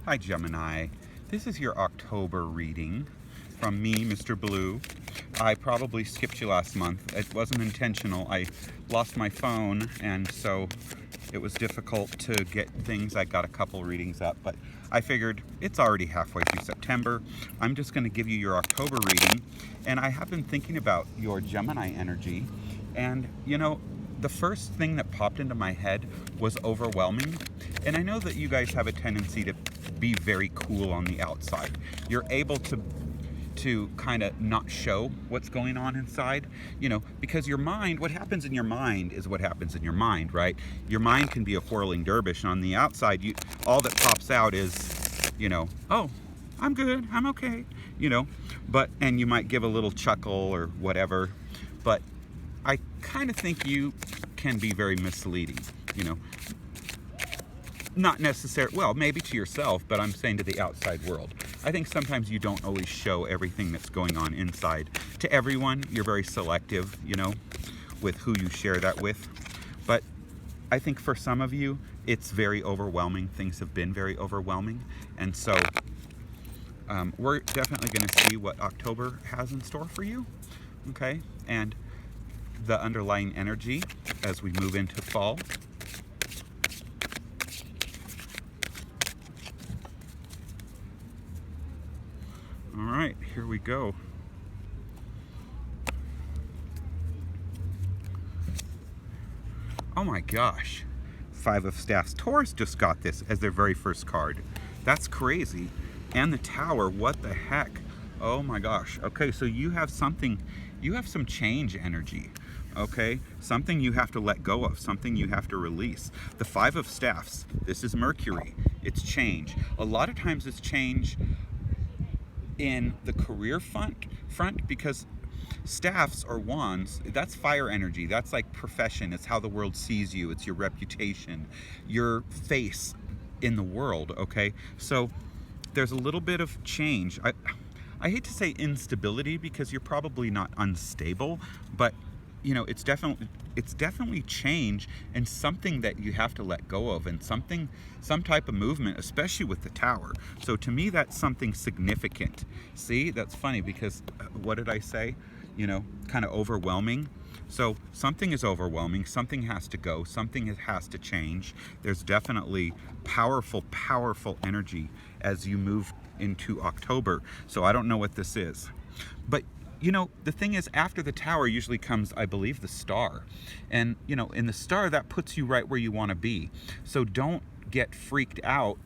Hi Gemini, this is your October reading from me, Mr. Blue. I probably skipped you last month. It wasn't intentional. I lost my phone and so it was difficult to get things. I got a couple readings up, but I figured it's already halfway through September. I'm just going to give you your October reading, and I have been thinking about your Gemini energy, and the first thing that popped into my head was overwhelming. And I know that you guys have a tendency to be very cool on the outside. You're able to kind of not show what's going on inside, because your mind, what happens in your mind is what happens in your mind, right? Your mind can be a whirling dervish, and on the outside, all that pops out is, oh, I'm good, I'm okay, and you might give a little chuckle or whatever, but I kind of think you can be very misleading, not necessarily, well, maybe to yourself, but I'm saying to the outside world. I think sometimes you don't always show everything that's going on inside to everyone. You're very selective, with who you share that with. But I think for some of you, it's very overwhelming. Things have been very overwhelming. And so we're definitely going to see what October has in store for you, okay? And the underlying energy as we move into fall. All right, here we go. Oh my gosh. Five of Staffs. Taurus just got this as their very first card. That's crazy. And the Tower, what the heck? Oh my gosh. Okay, so you have some change energy. Okay, something you have to let go of, something you have to release. The Five of Staffs, this is Mercury. It's change. A lot of times it's change in the career front because staffs or wands, that's fire energy. That's like profession. It's how the world sees you. It's your reputation, your face in the world, okay? So there's a little bit of change. I hate to say instability because you're probably not unstable, but it's definitely change and something that you have to let go of, and some type of movement, especially with the Tower. So to me, that's something significant. See, that's funny because what did I say? Kind of overwhelming. So something is overwhelming, something has to go, something has to change. There's definitely powerful energy as you move into October. So I don't know what this is, but the thing is, after the Tower usually comes, I believe, the Star. And, in the Star, that puts you right where you want to be. So don't get freaked out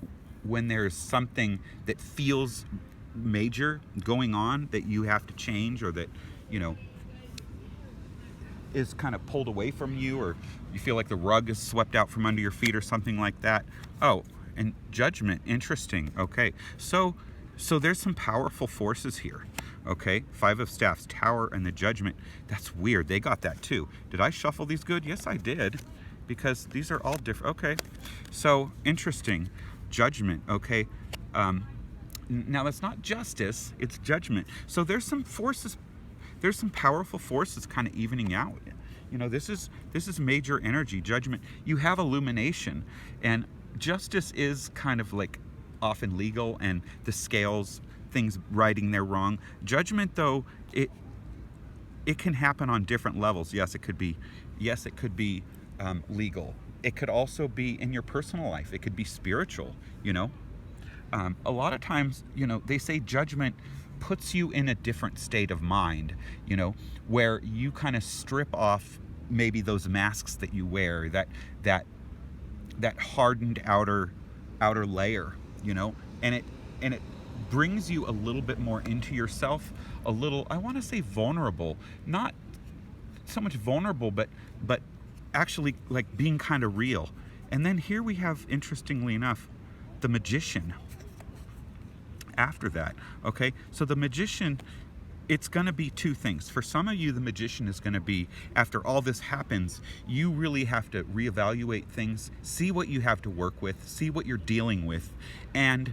when there's something that feels major going on that you have to change, or that, is kind of pulled away from you, or you feel like the rug is swept out from under your feet or something like that. Oh, and Judgment, interesting. Okay, so there's some powerful forces here. Okay, Five of Staffs, Tower, and the Judgment. That's weird. They got that too. Did I shuffle these good? Yes, I did, because these are all different. Okay, so interesting. Judgment. Okay, now that's not justice. It's judgment. So there's some forces. There's some powerful forces kind of evening out. This is major energy. Judgment. You have illumination, and justice is kind of like often legal, and the scales, things righting their wrong. Judgment, though, it can happen on different levels. Yes, it could be legal. It could also be in your personal life. It could be spiritual. A lot of times, they say judgment puts you in a different state of mind, where you kind of strip off maybe those masks that you wear, that hardened outer layer, and it brings you a little bit more into yourself, a little, I want to say vulnerable, not so much vulnerable, but actually like being kind of real. And then here we have, interestingly enough, the Magician after that. Okay, so the Magician, it's going to be two things. For some of you, the Magician is going to be, after all this happens, you really have to reevaluate things, see what you have to work with, see what you're dealing with, and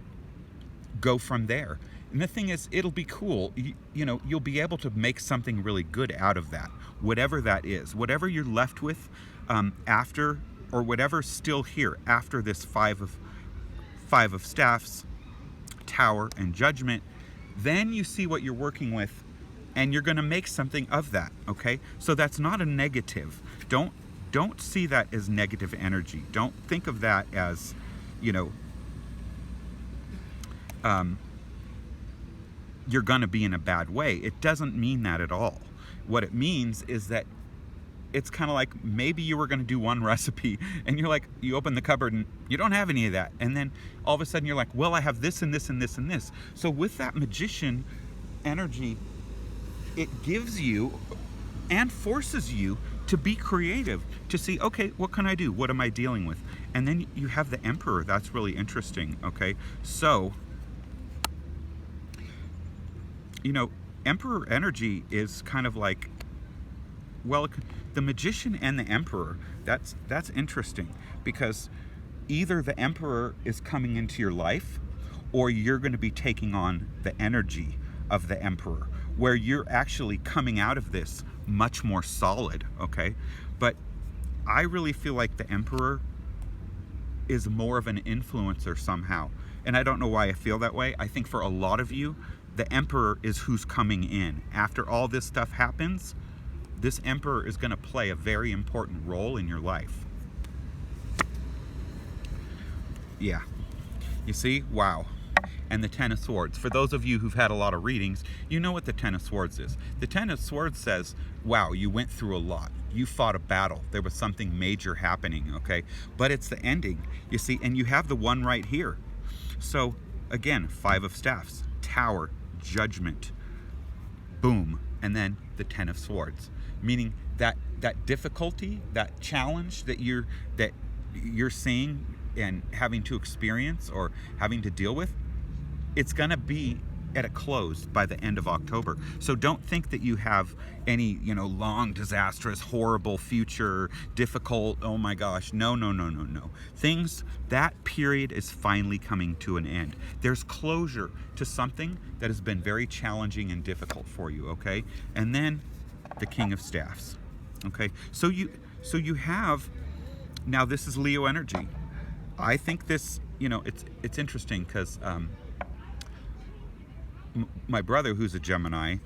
go from there. And the thing is, it'll be cool. You'll be able to make something really good out of that, whatever that is, whatever you're left with after, or whatever's still here after this five of staffs, Tower, and Judgment, then you see what you're working with, and you're going to make something of that, okay? So that's not a negative. Don't see that as negative energy. Don't think of that as, you know, you're going to be in a bad way. It doesn't mean that at all. What it means is that it's kind of like maybe you were going to do one recipe and you're like, you open the cupboard and you don't have any of that. And then all of a sudden you're like, well, I have this and this and this and this. So with that magician energy, it gives you and forces you to be creative, to see, okay, what can I do? What am I dealing with? And then you have the Emperor. That's really interesting, okay? So, you know, Emperor energy is kind of like, well, the Magician and the Emperor, that's interesting, because either the Emperor is coming into your life or you're going to be taking on the energy of the Emperor, where you're actually coming out of this much more solid, okay? But I really feel like the Emperor is more of an influencer somehow. And I don't know why I feel that way. I think for a lot of you, the Emperor is who's coming in. After all this stuff happens, this Emperor is going to play a very important role in your life. Yeah. You see? Wow. And the Ten of Swords. For those of you who've had a lot of readings, you know what the Ten of Swords is. The Ten of Swords says, wow, you went through a lot. You fought a battle. There was something major happening, okay? But it's the ending, you see, and you have the one right here. So, again, Five of Staffs, Tower, Judgment, boom, and then the Ten of Swords. Meaning that difficulty, that challenge that you're seeing and having to experience or having to deal with, it's going to be at a close by the end of October. So don't think that you have any, you know, long, disastrous, horrible future, difficult, oh my gosh, no. Things, that period is finally coming to an end. There's closure to something that has been very challenging and difficult for you, okay? And then the King of Staffs, okay? So you have, now this is Leo energy. I think this, you know, it's interesting because my brother, who's a Gemini,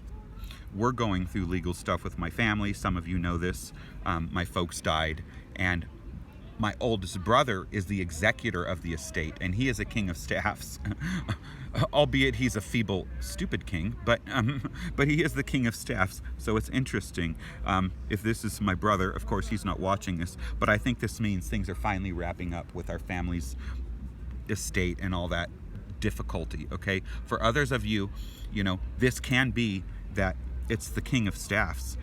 we're going through legal stuff with my family. Some of you know this. My folks died, and my oldest brother is the executor of the estate, and he is a King of Staffs. Albeit he's a feeble, stupid king, but he is the King of Staffs, so it's interesting. If this is my brother, of course he's not watching this, but I think this means things are finally wrapping up with our family's estate and all that difficulty, okay? For others of you, you know, this can be that it's the King of Staffs.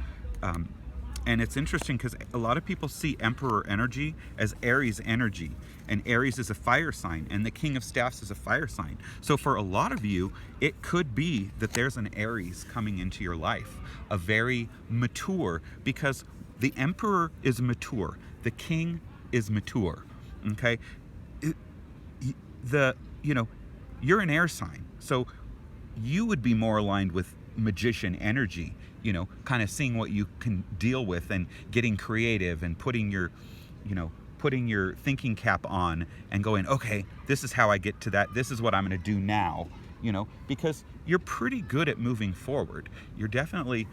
And it's interesting because a lot of people see Emperor energy as Aries energy, and Aries is a fire sign, and the King of Staffs is a fire sign. So for a lot of you, it could be that there's an Aries coming into your life, a very mature, because the Emperor is mature, the King is mature, okay? You know, you're an air sign, so you would be more aligned with magician energy, you know, kind of seeing what you can deal with and getting creative and putting your thinking cap on and going, okay, this is how I get to that. This is what I'm going to do now, you know, because you're pretty good at moving forward. You're definitely,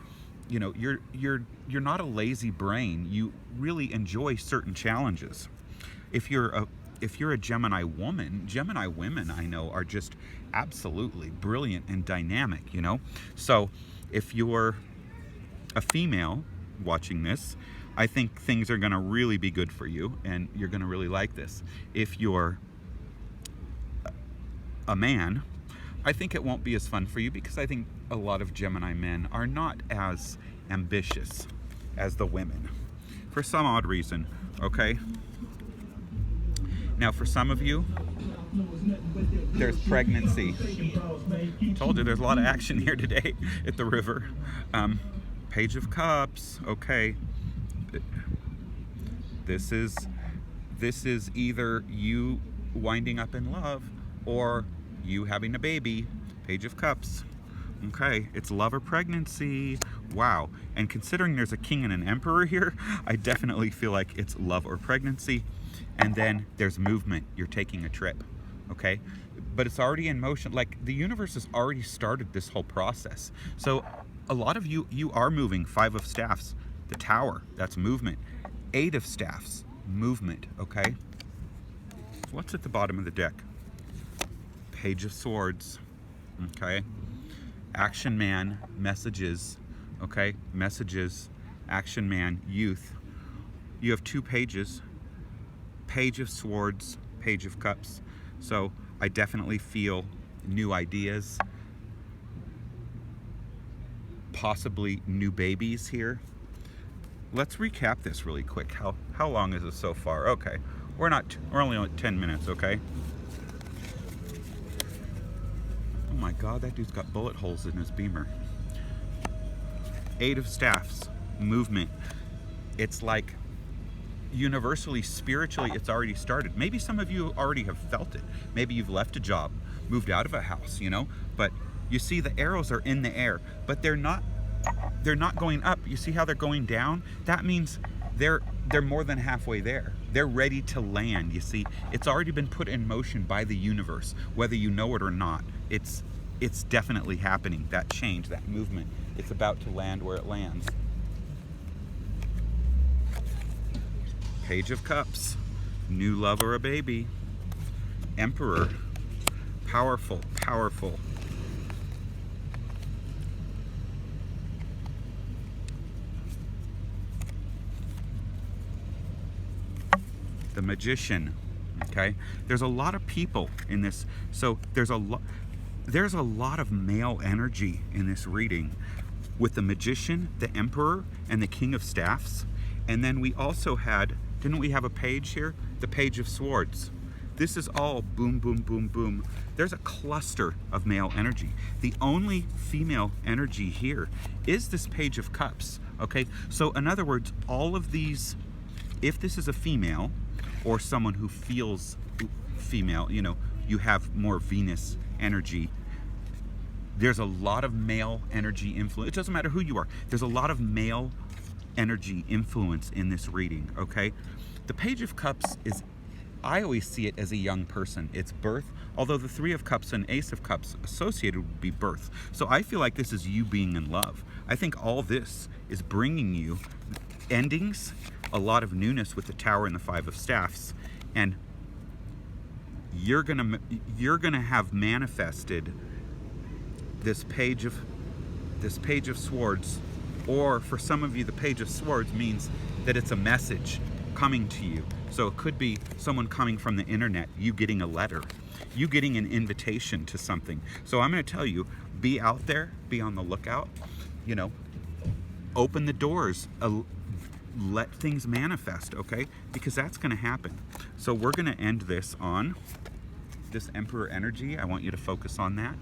you know, you're not a lazy brain. You really enjoy certain challenges. If you're a Gemini woman, Gemini women I know are just absolutely brilliant and dynamic, you know? So if you're a female watching this, I think things are gonna really be good for you and you're gonna really like this. If you're a man, I think it won't be as fun for you because I think a lot of Gemini men are not as ambitious as the women for some odd reason, okay? Now, for some of you, there's pregnancy. Told you there's a lot of action here today at the river. Page of Cups, okay. This is either you winding up in love or you having a baby. Page of Cups. Okay, it's love or pregnancy. Wow. And considering there's a king and an emperor here, I definitely feel like it's love or pregnancy. And then there's movement. You're taking a trip. okay? But it's already in motion. Like, the universe has already started this whole process. So a lot of you are moving. 5 of Staffs, the Tower, that's movement. 8 of Staffs, movement, okay? What's at the bottom of the deck? Page of Swords, okay? Action Man, messages, okay? Messages, Action Man, youth. You have 2 pages. Page of Swords, Page of Cups. So I definitely feel new ideas, possibly new babies here. Let's recap this really quick. How long is this so far? Okay, we're only on 10 minutes, okay? Oh my God, that dude's got bullet holes in his beamer. 8 of Staffs, movement. It's like universally, spiritually, it's already started. Maybe some of you already have felt it. Maybe you've left a job, moved out of a house, you know, but you see the arrows are in the air, but they're not going up. You see how they're going down? That means they're more than halfway there. They're ready to land. You see, it's already been put in motion by the universe, whether you know it or not. It's definitely happening. That change, that movement, it's about to land where it lands. Page of Cups, new love or a baby. Emperor, powerful, powerful. The Magician, okay? There's a lot of people in this, so there's a lot of male energy in this reading with the Magician, the Emperor, and the King of Staffs. And then we also had, didn't we have a page here? The Page of Swords. This is all boom, boom, boom, boom. There's a cluster of male energy. The only female energy here is this Page of Cups, okay? So in other words, all of these, if this is a female or someone who feels female, you know, you have more Venus energy. There's a lot of male energy influence. It doesn't matter who you are. There's a lot of male energy influence in this reading, okay? The Page of Cups is, I always see it as a young person. It's birth, although the 3 of Cups and Ace of Cups associated would be birth. So I feel like this is you being in love. I think all this is bringing you endings, a lot of newness with the Tower and the 5 of Staffs, and you're gonna have manifested this Page of Swords. Or for some of you, the Page of Swords means that it's a message coming to you. So it could be someone coming from the internet, you getting a letter, you getting an invitation to something. So I'm going to tell you, be out there, be on the lookout, you know, open the doors, let things manifest, okay? Because that's going to happen. So we're going to end this on this Emperor energy. I want you to focus on that,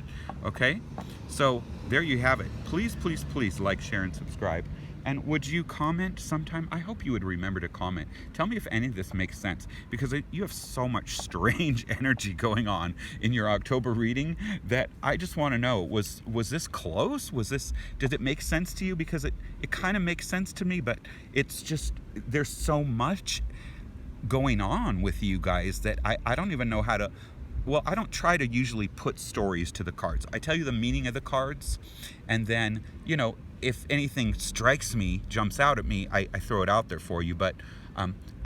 okay? So there you have it. Please, please, please like, share, and subscribe. And would you comment sometime? I hope you would remember to comment. Tell me if any of this makes sense, because you have so much strange energy going on in your October reading that I just want to know, was this close? Did it make sense to you? Because it kind of makes sense to me, but it's just, there's so much going on with you guys that I don't even know how to. Well, I don't try to usually put stories to the cards. I tell you the meaning of the cards, and then, you know, if anything strikes me, jumps out at me, I throw it out there for you. But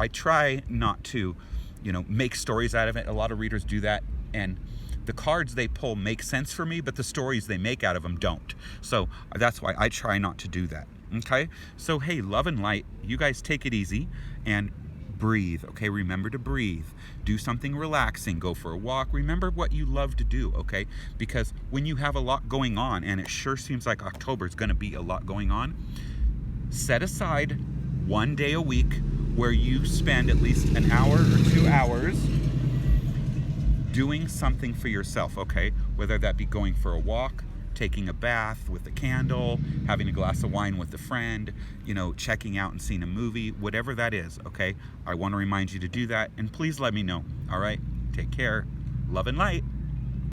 I try not to, you know, make stories out of it. A lot of readers do that, and the cards they pull make sense for me, but the stories they make out of them don't. So that's why I try not to do that, okay? So, hey, love and light. You guys take it easy, and breathe, okay? Remember to breathe. Do something relaxing. Go for a walk. Remember what you love to do, okay? Because when you have a lot going on, and it sure seems like October is going to be a lot going on, set aside one day a week where you spend at least an hour or 2 hours doing something for yourself, okay? Whether that be going for a walk, taking a bath with a candle, having a glass of wine with a friend, you know, checking out and seeing a movie, whatever that is, okay? I want to remind you to do that, and please let me know, all right? Take care. Love and light.